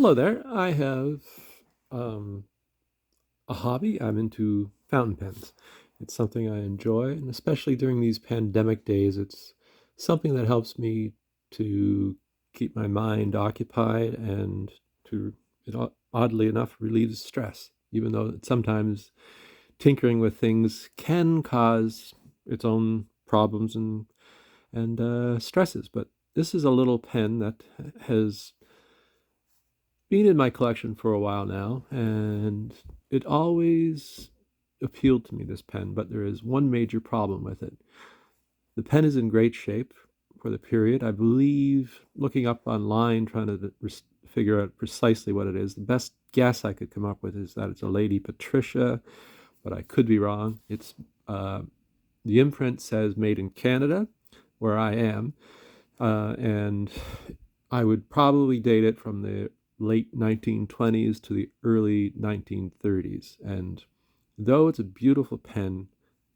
Hello there. I have um, a hobby. I'm into fountain pens. It's something I enjoy, and especially during these pandemic days, it's something that helps me to keep my mind occupied and to, oddly enough, relieve stress, even though sometimes tinkering with things can cause its own problems and stresses. But this is a little pen that has been in my collection for a while now, and it always appealed to me, this pen, but there is one major problem with it. The pen is in great shape for the period. I believe, looking up online, trying to figure out precisely what it is, the best guess I could come up with is that it's a Lady Patricia, but I could be wrong. It's the imprint says made in Canada, where I am, and I would probably date it from the late 1920s to the early 1930s. And though it's a beautiful pen,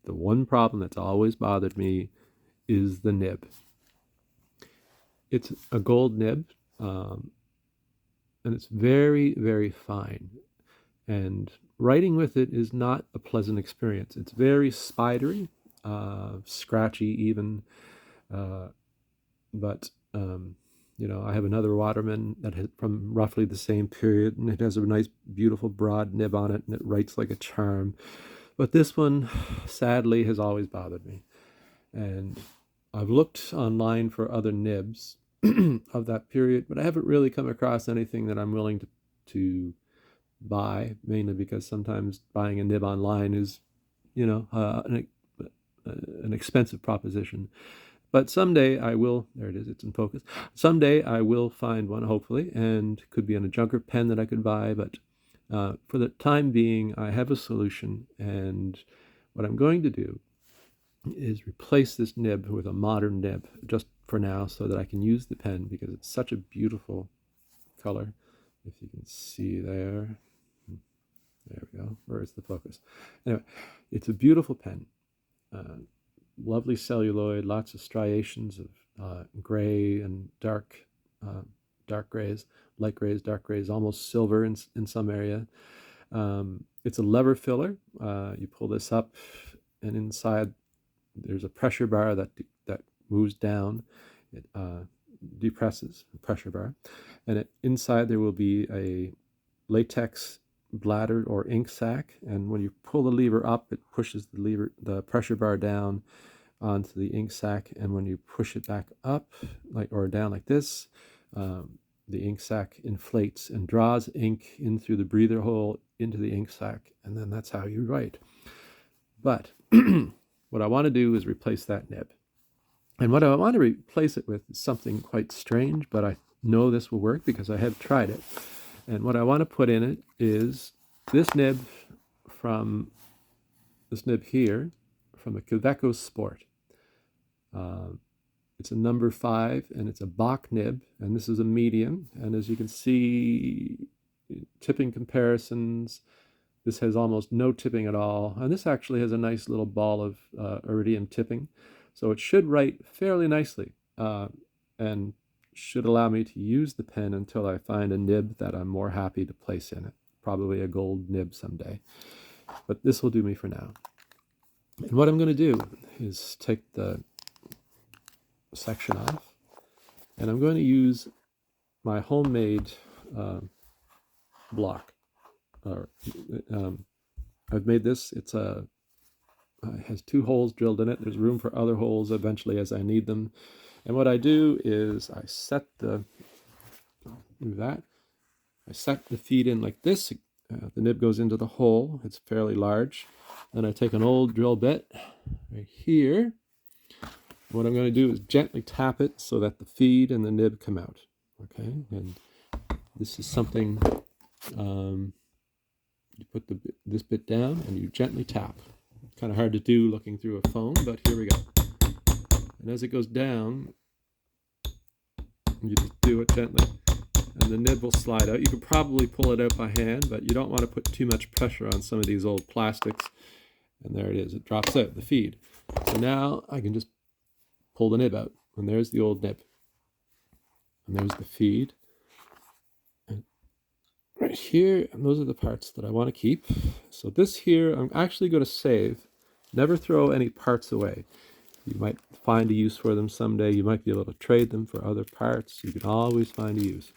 the one problem that's always bothered me is the nib. It's a gold nib, um, and it's very, very fine. And writing with it is not a pleasant experience. It's very spidery, scratchy even, uh, but I have another Waterman that has from roughly the same period, and it has a nice, beautiful, broad nib on it, and it writes like a charm. But this one, sadly, has always bothered me. And I've looked online for other nibs of that period, but I haven't really come across anything that I'm willing to buy, mainly because sometimes buying a nib online is, an expensive proposition. But someday I will, there it is, it's in focus. Someday I will find one, hopefully, and could be on a junker pen that I could buy. But for the time being, I have a solution. And what I'm going to do is replace this nib with a modern nib just for now so that I can use the pen because it's such a beautiful color. If you can see there. There we go. Where's the focus? Anyway, it's a beautiful pen. Lovely celluloid, lots of striations of gray and dark grays, light grays, dark grays, almost silver in some area. It's a lever filler. You pull this up, and inside there's a pressure bar that moves down. It depresses the pressure bar, and inside there will be a latex bladder or ink sac, and when you pull the lever up, it pushes the pressure bar down onto the ink sac, and when you push it back up or down like this, the ink sac inflates and draws ink in through the breather hole into the ink sac, and then that's how you write. But what I want to do is replace that nib. And what I want to replace it with is something quite strange, but I know this will work because I have tried it. And what I want to put in it is this nib here from a Kaweco Sport. It's a number 5, and it's a Bach nib, and this is a medium. And as you can see, tipping comparisons, this has almost no tipping at all. And this actually has a nice little ball of iridium tipping. So it should write fairly nicely and should allow me to use the pen until I find a nib that I'm more happy to place in it. Probably a gold nib someday. But this will do me for now. And what I'm going to do is take the section off, and I'm going to use my homemade block. I've made this. It has 2 holes drilled in it. There's room for other holes eventually as I need them. And what I do is I set the feed in like this. The nib goes into the hole. It's fairly large. Then I take an old drill bit right here. What I'm going to do is gently tap it so that the feed and the nib come out. Okay, and this is something, you put this bit down and you gently tap. It's kind of hard to do looking through a phone, but here we go. And as it goes down, you just do it gently, and the nib will slide out. You could probably pull it out by hand, but you don't want to put too much pressure on some of these old plastics. And there it is. It drops out, the feed. So now I can just pull the nib out, and there's the old nib. And there's the feed. And right here, and those are the parts that I want to keep. So this here, I'm actually going to save. Never throw any parts away. You might find a use for them someday. You might be able to trade them for other parts. You can always find a use.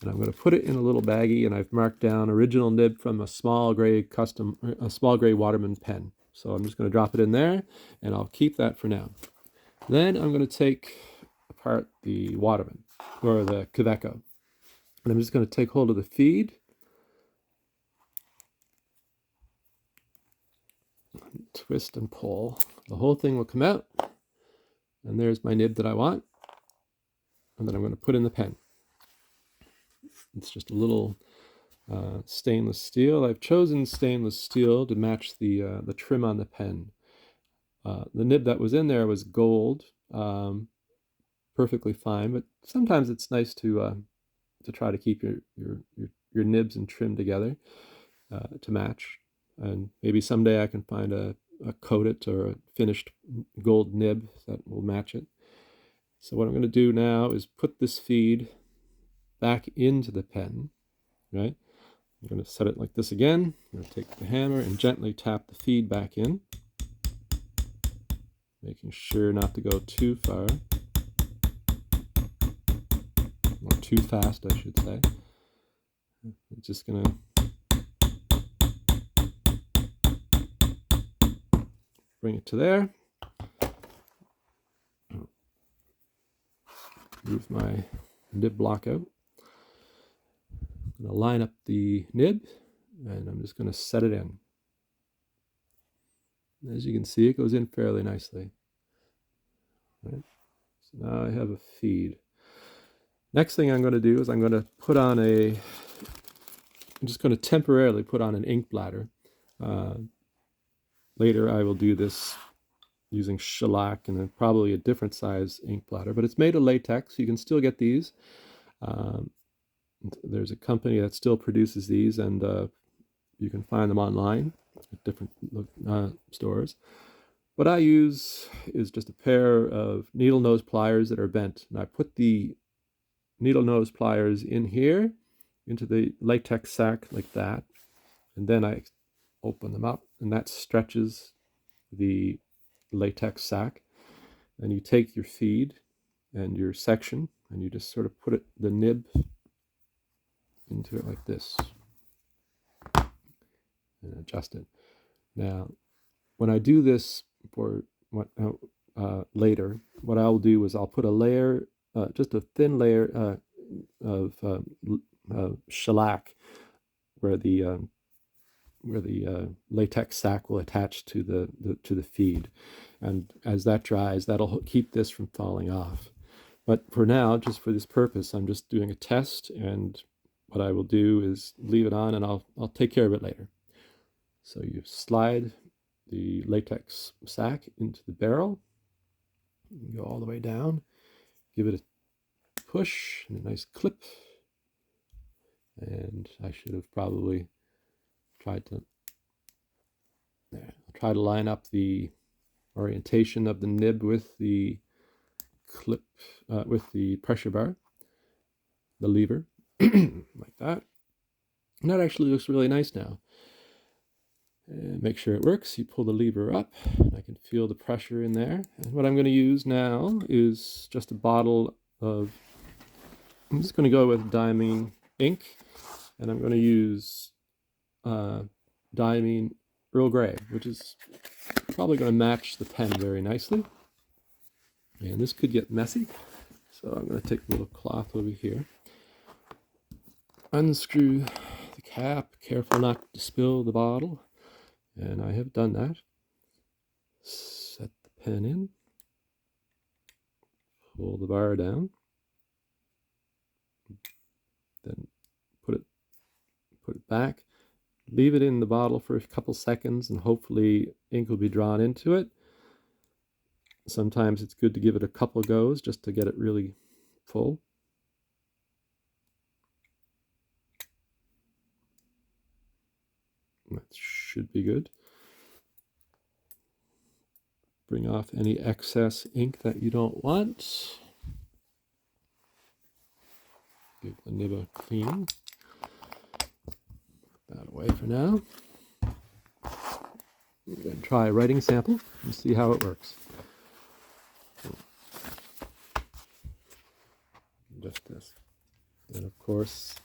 And I'm going to put it in a little baggie, and I've marked down original nib from a small gray Waterman pen. So I'm just going to drop it in there, and I'll keep that for now. Then I'm going to take apart the Waterman, or the Kaweco. And I'm just going to take hold of the feed, twist and pull. The whole thing will come out, and there's my nib that I want. And then I'm going to put in the pen. It's just a little stainless steel. I've chosen stainless steel to match the trim on the pen. The nib that was in there was gold, perfectly fine. But sometimes it's nice to try to keep your nibs and trim together to match. And maybe someday I can find a coated or a finished gold nib that will match it. So what I'm going to do now is put this feed back into the pen, right? I'm going to set it like this again. I'm going to take the hammer and gently tap the feed back in, making sure not to go too far, or too fast, I should say. I'm just going to bring it to there. Move my nib block out. I'm going to line up the nib, and I'm just going to set it in. As you can see, it goes in fairly nicely. Right? So now I have a feed. Next thing I'm going to do is I'm just going to temporarily put on an ink bladder. Later I will do this using shellac and probably a different size ink bladder, but it's made of latex. You can still get these. There's a company that still produces these, and you can find them online at different stores. What I use is just a pair of needle nose pliers that are bent, and I put the needle nose pliers in here into the latex sack like that, and then I open them up, and that stretches the latex sack. And you take your feed and your section, and you just sort of put the nib into it like this and adjust it. Now, when I do this for later, what I'll do is I'll put a layer, just a thin layer of shellac where the latex sack will attach to the feed, and as that dries, that'll keep this from falling off. But for now, just for this purpose, I'm just doing a test, and what I will do is leave it on, and I'll take care of it later. So you slide the latex sack into the barrel, go all the way down, give it a push and a nice clip, and I should have probably tried to I'll try to line up the orientation of the nib with the clip, with the pressure bar, the lever, like that. And that actually looks really nice now. And make sure it works. You pull the lever up, and I can feel the pressure in there. And what I'm going to use now is just a bottle of, I'm just going to go with Diamine ink, and I'm going to use Diamine Earl Grey, which is probably going to match the pen very nicely. And this could get messy, so I'm going to take a little cloth over here, unscrew the cap, careful not to spill the bottle, and I have done that. Set the pen in, pull the bar down, then put it back, leave it in the bottle for a couple seconds, and hopefully ink will be drawn into it. Sometimes it's good to give it a couple goes just to get it really full. That should be good. Bring off any excess ink that you don't want. Give the nib a clean. that away for now. I'm going to try a writing sample and see how it works. Just this. And of course,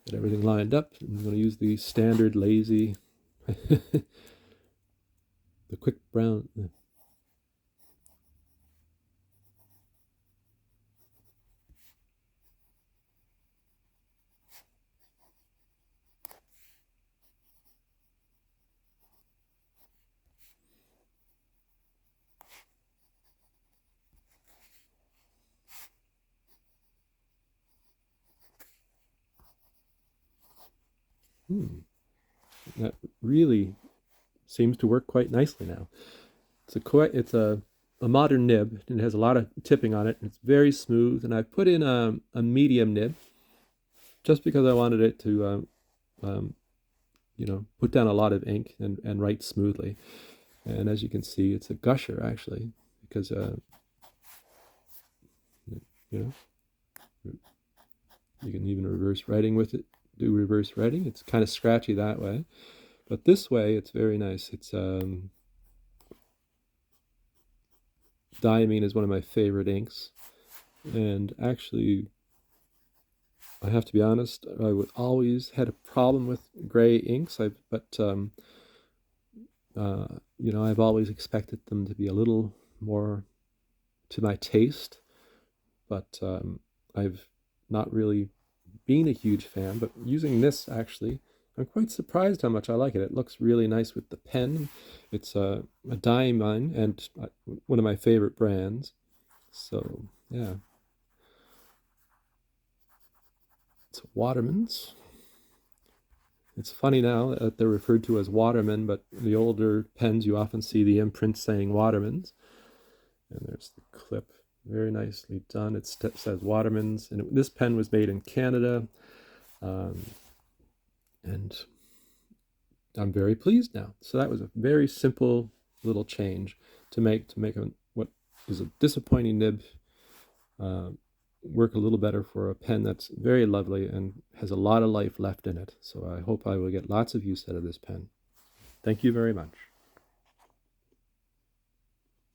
get everything lined up. I'm going to use the standard lazy, the quick brown. That really seems to work quite nicely now. It's a modern nib, and it has a lot of tipping on it. It's very smooth, and I've put in a medium nib just because I wanted it to, put down a lot of ink and write smoothly. And as you can see, it's a gusher actually, because you can even reverse writing with it. Do reverse writing. It's kind of scratchy that way, but this way it's very nice. It's Diamine is one of my favorite inks, and actually, I have to be honest, I would always had a problem with gray inks. I've always expected them to be a little more to my taste, but I've not really been a huge fan. But using this, actually, I'm quite surprised how much I like it. It looks really nice with the pen. It's a Diamine and one of my favorite brands. So yeah, it's Waterman's. It's funny now that they're referred to as Waterman, but the older pens you often see the imprint saying Waterman's. And there's the clip, very nicely done. It says Waterman's, and this pen was made in Canada, and I'm very pleased now. So that was a very simple little change to make what is a disappointing nib work a little better for a pen that's very lovely and has a lot of life left in it. So I hope I will get lots of use out of this pen. Thank you very much.